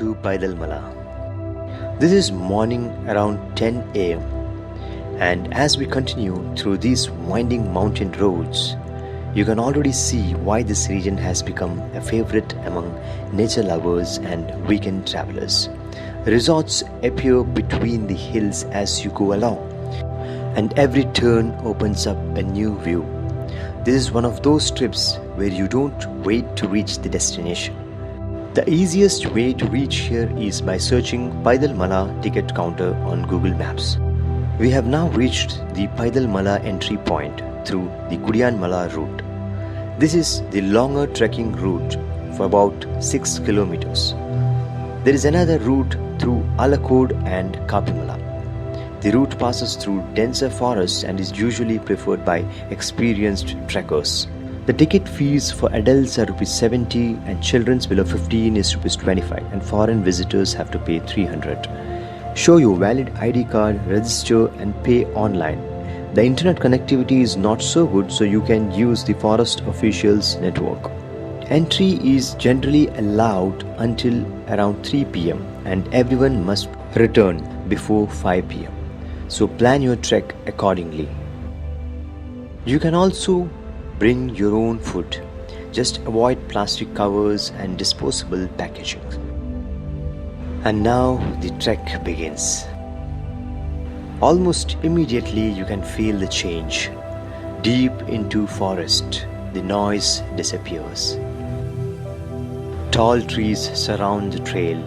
to Paithalmala. This is morning around 10 am, and as we continue through these winding mountain roads, you can already see why this region has become a favorite among nature lovers and weekend travelers. Resorts appear between the hills as you go along, and every turn opens up a new view. This is one of those trips where you don't wait to reach the destination. The easiest way to reach here is by searching Paithalmala ticket counter on Google Maps. We have now reached the Paithalmala entry point through the Kudiyanmala route. This is the longer trekking route for about 6 kilometers. There is another route through Alakod and Kapimala. The route passes through denser forests and is usually preferred by experienced trekkers. The ticket fees for adults are ₹70 and children below 15 is ₹25, and foreign visitors have to pay 300. Show your valid ID card, register and pay online. The internet connectivity is not so good, so you can use the forest officials network. Entry is generally allowed until around 3 pm and everyone must return before 5 pm. So plan your trek accordingly. You can also bring your own food. Just avoid plastic covers and disposable packaging. And now the trek begins. Almost immediately you can feel the change. Deep into forest, the noise disappears. Tall trees surround the trail.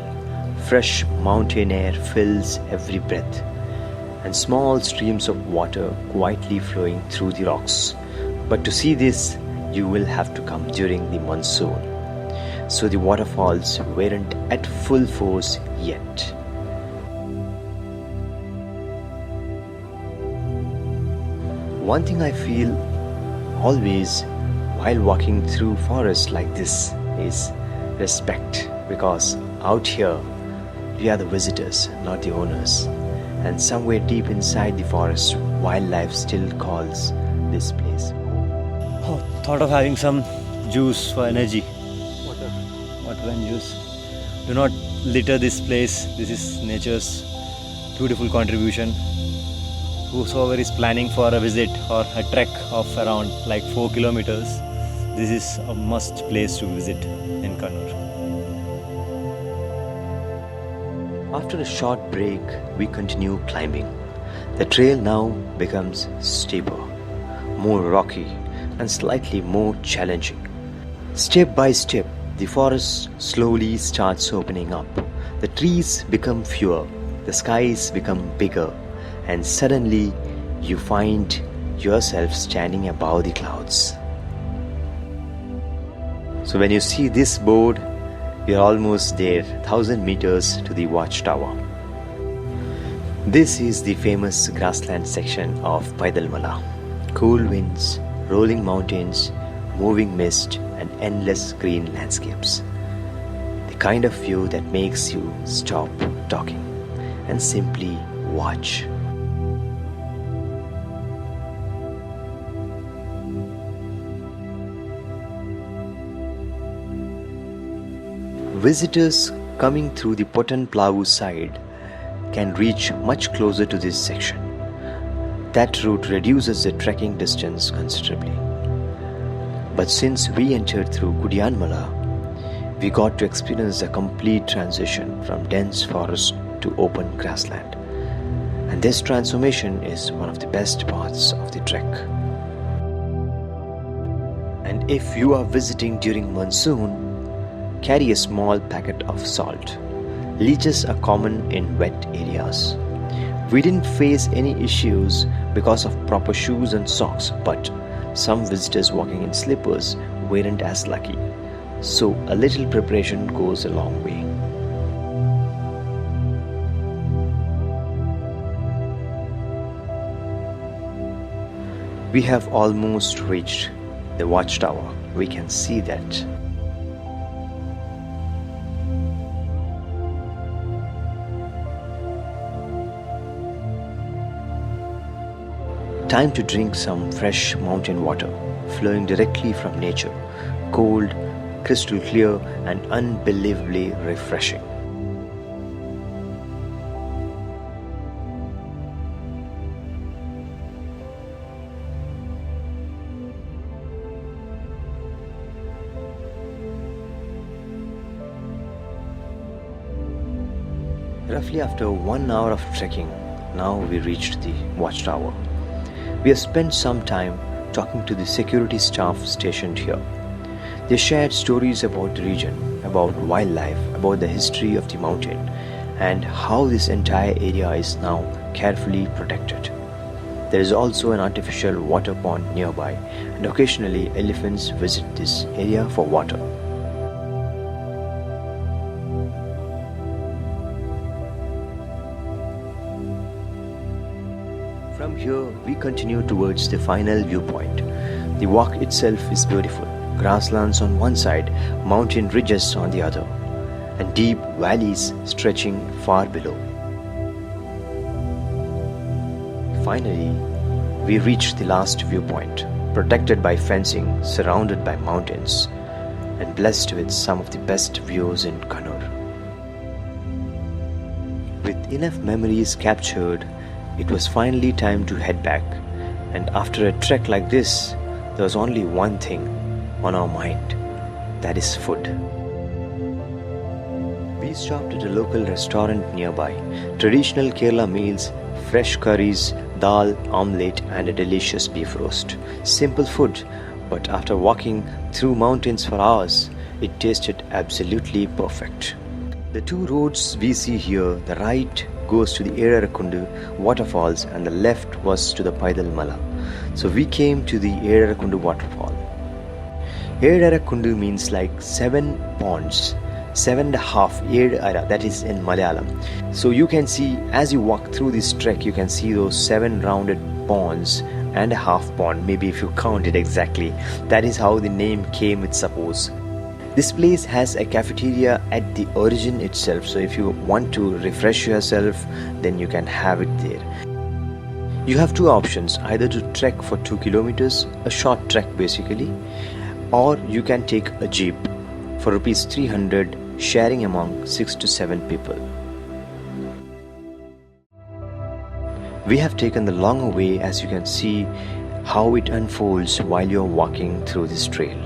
Fresh mountain air fills every breath, and small streams of water quietly flowing through the rocks. But to see this, you will have to come during the monsoon. So the waterfalls weren't at full force yet. One thing I feel always while walking through forests like this is respect, because out here we are the visitors, not the owners. And somewhere deep inside the forest, wildlife still calls this place home. Oh, thought of having some juice for energy. Water and juice. Do not litter this place. This is nature's beautiful contribution. Whosoever is planning for a visit or a trek of around like 4 kilometers, this is a must place to visit in Kannur. After a short break, we continue climbing. The trail now becomes steeper, more rocky, and slightly more challenging. Step by step, the forest slowly starts opening up. The trees become fewer, the skies become bigger, and suddenly you find yourself standing above the clouds. So when you see this board, we are almost there, 1000 meters to the Watchtower. This is the famous grassland section of Paithalmala. Cool winds, rolling mountains, moving mist and endless green landscapes. The kind of view that makes you stop talking and simply watch. Visitors coming through the Paithalmala side can reach much closer to this section. That route reduces the trekking distance considerably. But since we entered through Kudiyanmala, we got to experience a complete transition from dense forest to open grassland. And this transformation is one of the best parts of the trek. And if you are visiting during monsoon, carry a small packet of salt. Leeches are common in wet areas. We didn't face any issues because of proper shoes and socks, but some visitors walking in slippers weren't as lucky. So a little preparation goes a long way. We have almost reached the Watchtower. We can see that. Time to drink some fresh mountain water flowing directly from nature, cold, crystal clear and unbelievably refreshing. Roughly after 1 hour of trekking, now we reached the Watchtower. We have spent some time talking to the security staff stationed here. They shared stories about the region, about wildlife, about the history of the mountain, and how this entire area is now carefully protected. There is also an artificial water pond nearby, and occasionally elephants visit this area for water. From here, we continue towards the final viewpoint. The walk itself is beautiful. Grasslands on one side, mountain ridges on the other, and deep valleys stretching far below. Finally, we reached the last viewpoint, protected by fencing, surrounded by mountains, and blessed with some of the best views in Kannur. With enough memories captured, it was finally time to head back, and after a trek like this, there was only one thing on our mind, that is food. We stopped at a local restaurant nearby. Traditional Kerala meals, fresh curries, dal, omelette and a delicious beef roast. Simple food, but after walking through mountains for hours, it tasted absolutely perfect. The two roads we see here, the right goes to the Ezharakundu Waterfalls and the left was to the Paithalmala. So we came to the Ezharakundu waterfall. Ezharakundu means like 7 ponds, 7.5, that is in Malayalam. So you can see, as you walk through this trek, you can see those 7 rounded ponds and a half pond, maybe if you count it exactly. That is how the name came, it's supposed. This place has a cafeteria at the origin itself, so if you want to refresh yourself, then you can have it there. You have two options, either to trek for 2 kilometers, a short trek basically, or you can take a jeep for rupees 300, sharing among 6 to 7 people. We have taken the longer way, as you can see how it unfolds while you're walking through this trail.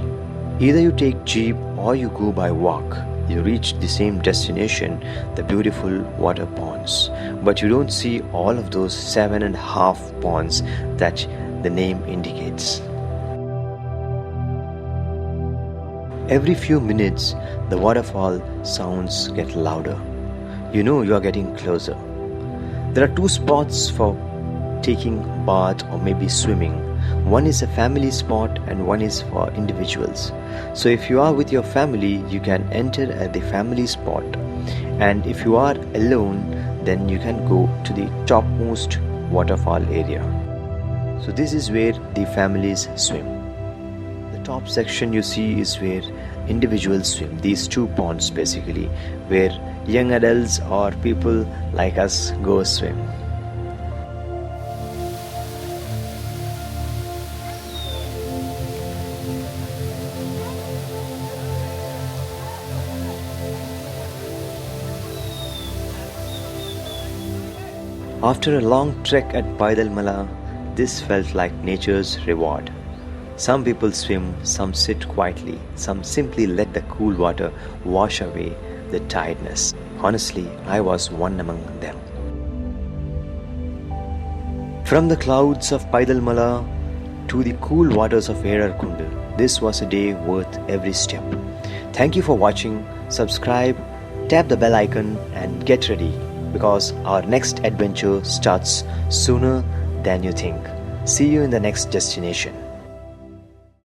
Either you take jeep or you go by walk. You reach the same destination, the beautiful water ponds. But you don't see all of those 7.5 ponds that the name indicates. Every few minutes, the waterfall sounds get louder. You know you are getting closer. There are 2 spots for taking bath or maybe swimming. One is a family spot and one is for individuals. So if you are with your family, you can enter at the family spot, and if you are alone, then you can go to the topmost waterfall area. So this is where the families swim. The top section you see is where individuals swim. These 2 ponds basically, where young adults or people like us go swim. After a long trek at Paithalmala, this felt like nature's reward. Some people swim, some sit quietly, some simply let the cool water wash away the tiredness. Honestly, I was one among them. From the clouds of Paithalmala to the cool waters of Ezharakundu, this was a day worth every step. Thank you for watching. Subscribe, tap the bell icon and get ready, because our next adventure starts sooner than you think. See you in the next destination.